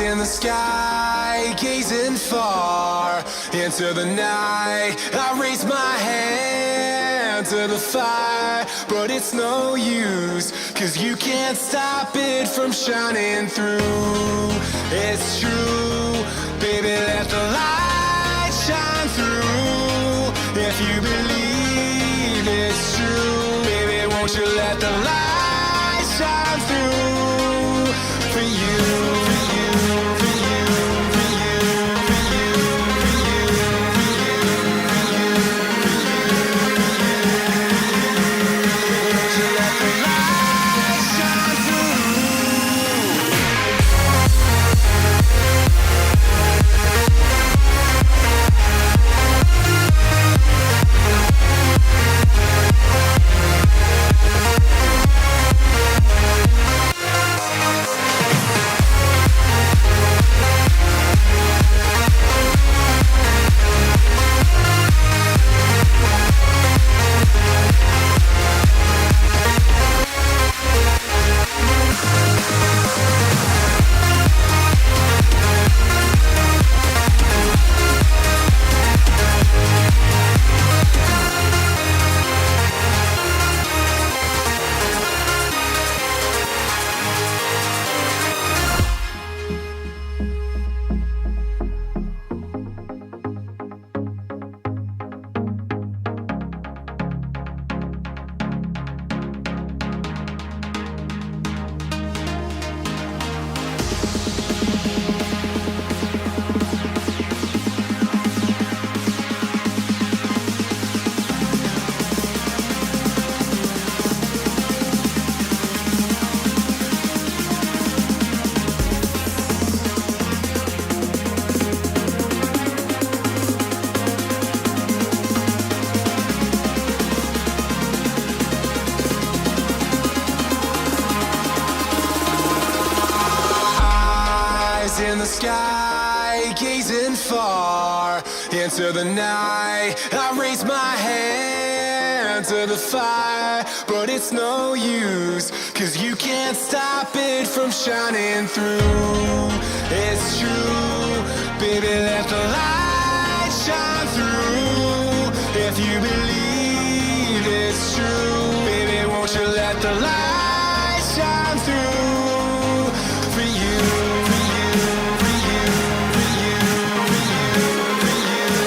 in the sky, gazing far into the night. I raise my hand to the fire, but it's no use, 'cause you can't stop it from shining through. It's true, baby, let the light shine through. If you believe it's true, baby, won't you let the light shine through for you, for you, for you, for you, for you, for you, for you, for you, won't you let the light shine through? In the sky, gazing far into the night. I raise my hand to the fire, but it's no use, 'cause you can't stop it from shining through. It's true, baby, let the light shine through. If you believe it's true, baby, won't you let the light shine through for you, for you, for you, for you, for you, for you, for you, for you, for you.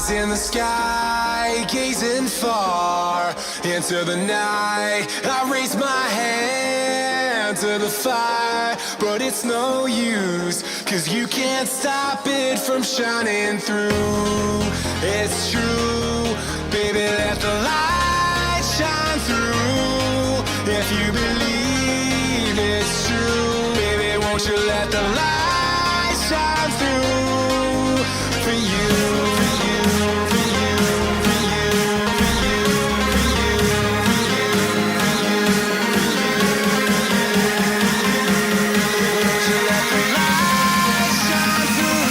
Eyes in the sky, gazing far into the night. I raise my hand to the fire, but it's no use, 'cause you can't stop it from shining through. It's true, baby, let the light shine through. If you believe it's true, baby, won't you let the light shine through for you, for you, for you, for you, for you, for you, for you, won't you let the light shine through?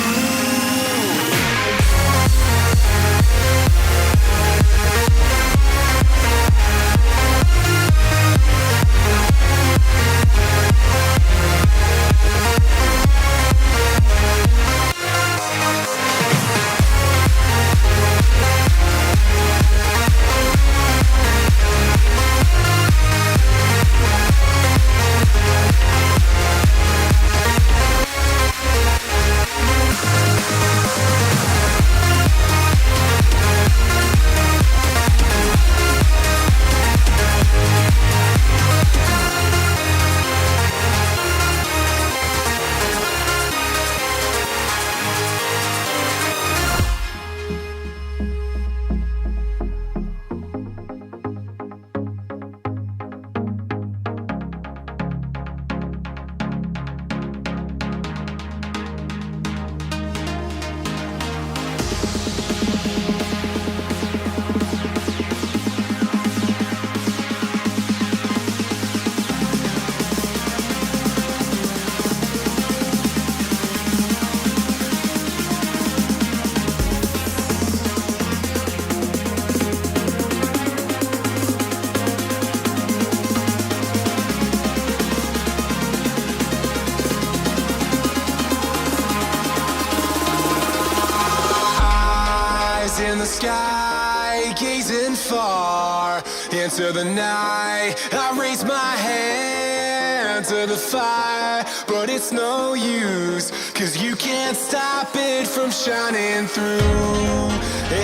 In the sky, gazing far into the night. I raise my hand to the fire, but it's no use, 'cause you can't stop it from shining through.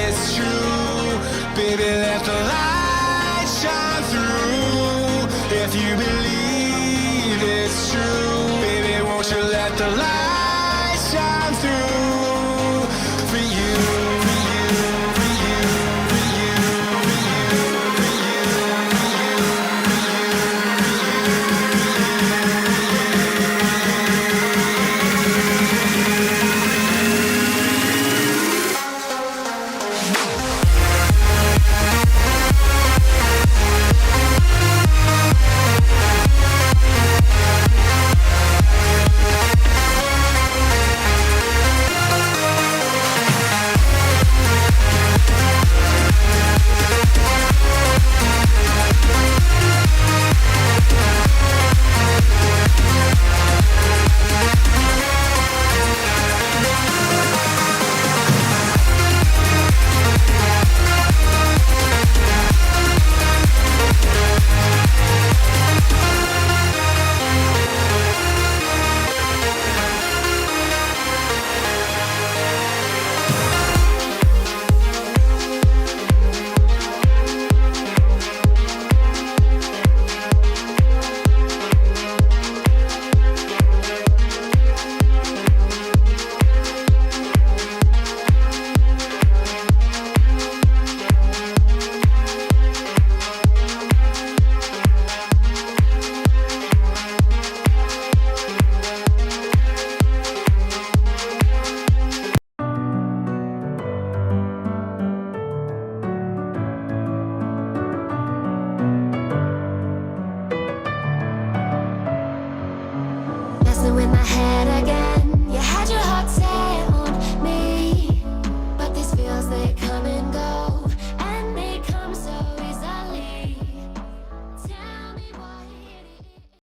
It's true, baby, let the light